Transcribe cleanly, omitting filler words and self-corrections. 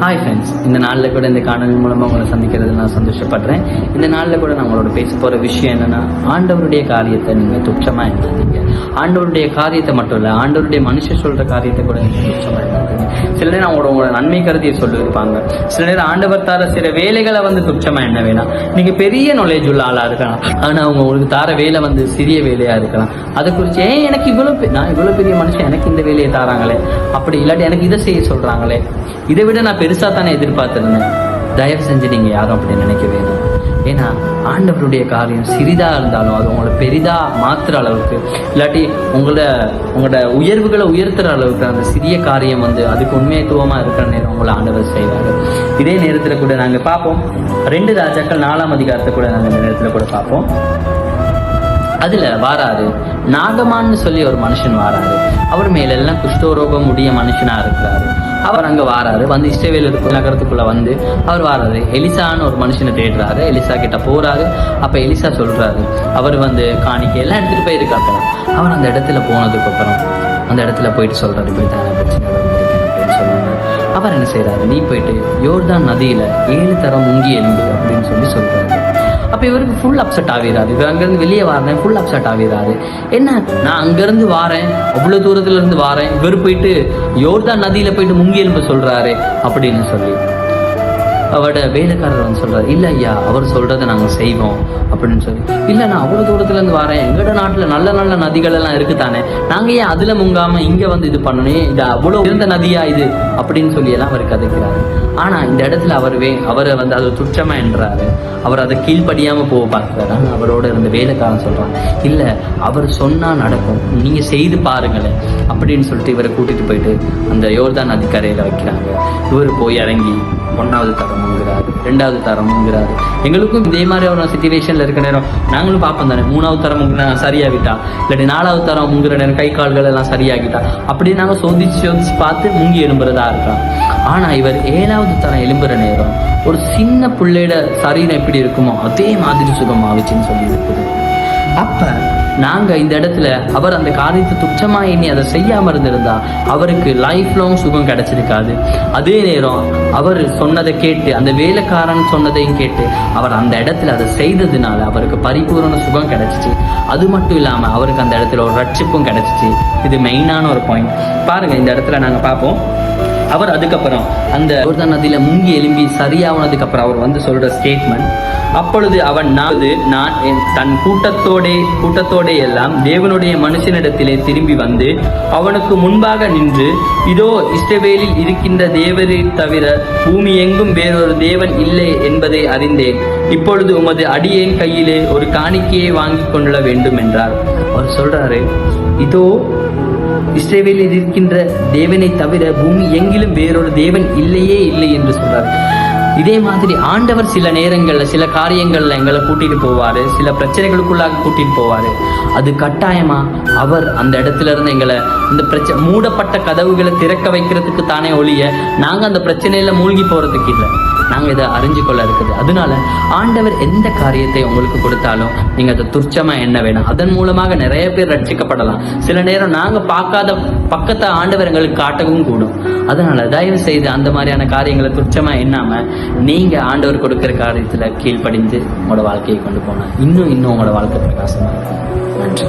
Hi friends, இந்த நாளில் கூட இந்த காணொலி மூலமாக உங்களை சந்திக்கிறது நான் சந்தோஷப்படுறேன். இந்த நாளில் கூட நான் உங்களோட பேச போகிற விஷயம் என்னென்னா, ஆண்டவருடைய காரியத்தை நீங்கள் துச்சமாக எண்ணாதீங்க. ஆண்டவருடைய காரியத்தை மட்டும் இல்லை, ஆண்டவருடைய மனுஷன் சொல்கிற காரியத்தை கூட நீங்கள் துச்சமாக எண்ணாதீங்க. சில நேரம் உங்களோட நன்மை கருதியை சொல்லியிருப்பாங்க. சில நேரம் ஆண்டவர் தர சில வேலைகளை துச்சமாக எண்ண வேணாம். நீங்கள் பெரிய நாலேஜ் உள்ள ஆளாக இருக்கலாம், ஆனால் உங்களுக்கு தர வேலை சிறிய வேலையாக இருக்கலாம். அதை குறித்து எனக்கு நான் இவ்வளோ பெரிய மனுஷன், எனக்கு இந்த வேலையை தாராங்களே, அப்படி இல்லாட்டி எனக்கு இதை செய்ய சொல்கிறாங்களே, இதை விட நான் பெருசாக தானே எதிர்பார்த்துருந்தேன். தயவு செஞ்சு நீங்கள் யாரும் அப்படி நினைக்க வேணும். ஏன்னா ஆண்டவருடைய காரியம் சிறிதாக இருந்தாலும் அது உங்களை பெரிதாக மாற்றுற அளவுக்கு, இல்லாட்டி உங்களோட உயர்வுகளை உயர்த்துற அளவுக்கு அந்த சிறிய காரியம் அதுக்கு உண்மைத்துவமாக இருக்கிற நேரம் உங்களை ஆண்டவர் செய்வார். இதே நேரத்தில் கூட நாங்கள் பார்ப்போம், 2 ராஜாக்கள் 4ஆம் அதிகாரத்தை கூட நாங்கள் இந்த நேரத்தில் கூட பார்ப்போம். அதில் வாராரு நாகமான்னு சொல்லி ஒரு மனுஷன் வாராரு. அவர் மேலெல்லாம் குஷ்டரோகம் உடைய மனுஷனாக இருக்கிறாரு. அவர் அங்கே வாராரு, இஸ்ரவேல் நகரத்துக்குள்ள அவர் வாராரு. எலிசான்னு ஒரு மனுஷனை தேடுறாரு. எலிசா கிட்ட போறாரு. அப்ப எலிசா சொல்றாரு, அவர் காணிக்கை எல்லாம் எடுத்துட்டு போயிருக்காங்க. அவர் அந்த இடத்துல போனதுக்கு அப்புறம் அந்த இடத்துல போயிட்டு சொல்றாரு, இப்படித்தான பிரச்சனை அப்படின்னு சொல்றாரு. அவர் என்ன செய்யறாரு, நீ போயிட்டு யோர்தான் நதியில 7 தரம் முங்கி எழுந்து அப்படின்னு சொல்றாரு. அப்போ இவருக்கு ஃபுல் அப்செட் ஆகிறாரு. இவர் அங்கேருந்து வெளியே வரேன், ஃபுல் அப்செட் ஆகிறாரு. என்ன, நான் அங்கேருந்து வாரேன், அவ்வளோ தூரத்துல இருந்து வாரேன், இவர் போயிட்டு யோர்தான் நதியில போயிட்டு முங்கி எழும்ப சொல்றாரு அப்படின்னு சொல்லி அவரோட வேலைக்காரர் சொல்றாரு, இல்லை ஐயா, அவர் சொல்றதை நாங்கள் செய்வோம் அப்படின்னு சொல்லி. இல்லை, நான் அவ்வளோ தூரத்துல இருந்து வரேன், எங்களோட நாட்டில் நல்ல நல்ல நதிகள் எல்லாம் இருக்குதானே, நாங்கள் ஏன் அதுல முங்காம இங்க இது பண்ணணும், இது அவ்வளோ இருந்த நதியா இது அப்படின்னு சொல்லி எல்லாம் அவர் கதைக்கிறாரு. ஆனா இந்த இடத்துல அவரை அதை துச்சமா என்றாரு. அவர் அதை கீழ்படியாம போக பார்க்கிறாரு. ஆனால் அவரோட இருந்த வேலைக்காரன் சொல்றான், இல்லை, அவர் சொன்னா நடக்கும், நீங்க செய்து பாருங்களேன் அப்படின்னு சொல்லிட்டு இவரை கூட்டிட்டு போயிட்டு அந்த யோர்தான் நதி கரையில வைக்கிறாங்க. இவர் போய் இறங்கி 1வது தரம் முங்குறாரு, 2வது தரம் முங்குறாரு. எங்களுக்கும் இதே மாதிரி ஒரு சிச்சுவேஷன்ல இருக்க நேரம் நாங்களும் பார்ப்போம் தானே, 3வது தரம் முங்கினா சரியாகிட்டா, இல்லாட்டி 4வது தரம் முங்குற நேரம் கை கால்கள் எல்லாம் சரியாகிட்டா, அப்படி நாங்கள் சோதிச்சு பார்த்து முங்கி எழும்புறதா இருக்கலாம். ஆனா இவர் 7வது தரம் எழும்புற நேரம் ஒரு சின்ன பிள்ளையோட சரீரம் எப்படி இருக்குமோ அதே மாதிரி சுகம் ஆவிச்சுன்னு சொல்லி இருக்குது. அப்ப நாங்க இந்த இடத்துல அவர் அந்த காரியத்தை துச்சமா எண்ணி அதை செய்யாம இருந்திருந்தா அவருக்கு லைஃப் லாங் சுகம் கிடைச்சிருக்காது. அதே நேரம் அவர் சொன்னதை கேட்டு, அந்த வேலைக்காரன் சொன்னதையும் கேட்டு அவர் அந்த இடத்துல அதை செய்ததுனால அவருக்கு பரிபூர்ண சுகம் கிடைச்சிச்சு. அது மட்டும் இல்லாம அவருக்கு அந்த இடத்துல ஒரு ரட்சிப்பும் கிடைச்சிச்சு. இது மெயினான ஒரு பாயிண்ட். பாருங்க, இந்த இடத்துல நாங்க பார்ப்போம், அவர் அதுக்கப்புறம் அந்த யோர்தான் நதியில முங்கி எழும்பி சரியானதுக்கு அப்புறம் அவர் சொல்ற ஸ்டேட்மெண்ட், அப்பொழுது அவன் நான் தன் கூட்டத்தோட எல்லாம் தேவனுடைய மனுஷனிடத்திலே திரும்பி அவனுக்கு முன்பாக நின்று, இதோ இஸ்ரவேலில் இருக்கின்ற தேவரை தவிர பூமி எங்கும் வேறொரு தேவன் இல்லை என்பதை அறிந்தேன். இப்பொழுது உமது அடியேன் கையிலே ஒரு காணிக்கையை வாங்கி கொள்ள வேண்டும் என்றார். அவர் சொல்றாரு, இதோ இஸ்ரவேலில் இருக்கின்ற தேவனை தவிர பூமி எங்கிலும் வேறொரு தேவன் இல்லையே இல்லை என்று சொல்றார். இதே மாதிரி ஆண்டவர் சில நேரங்கள்ல சில காரியங்கள்ல எங்களை கூட்டிட்டு போவாரு, சில பிரச்சனைகளுக்குள்ளாக கூட்டிட்டு போவாரு. அது கட்டாயமா அவர் அந்த இடத்துல இருந்து எங்களை இந்த மூடப்பட்ட கதவுகளை திறக்க வைக்கிறதுக்கு தானே ஒழிய நாங்க அந்த பிரச்சனையில மூழ்கி போறதுக்கு இல்லை. நாங்க இதை அறிஞ்சு கொள்ள இருக்குது. அதனால ஆண்டவர் எந்த காரியத்தை உங்களுக்கு கொடுத்தாலும் நீங்க அதை துச்சமா எண்ண வேணாம். அதன் மூலமாக நிறைய பேர் ரட்சிக்கப்படலாம். சில நேரம் நாங்க பார்க்காத பக்கத்தை ஆண்டவர் எங்களுக்கு காட்டவும் கூடும். அதனால தயவு செய்து அந்த மாதிரியான காரியங்களை துச்சமா எண்ணாம நீங்க ஆண்டவர் கொடுக்கிற காரியத்துல கீழ்ப்படிந்து உங்களோட வாழ்க்கையை கொண்டு போனா இன்னும் உங்களோட வாழ்க்கை பிரகாசமா இருக்கும். நன்றி.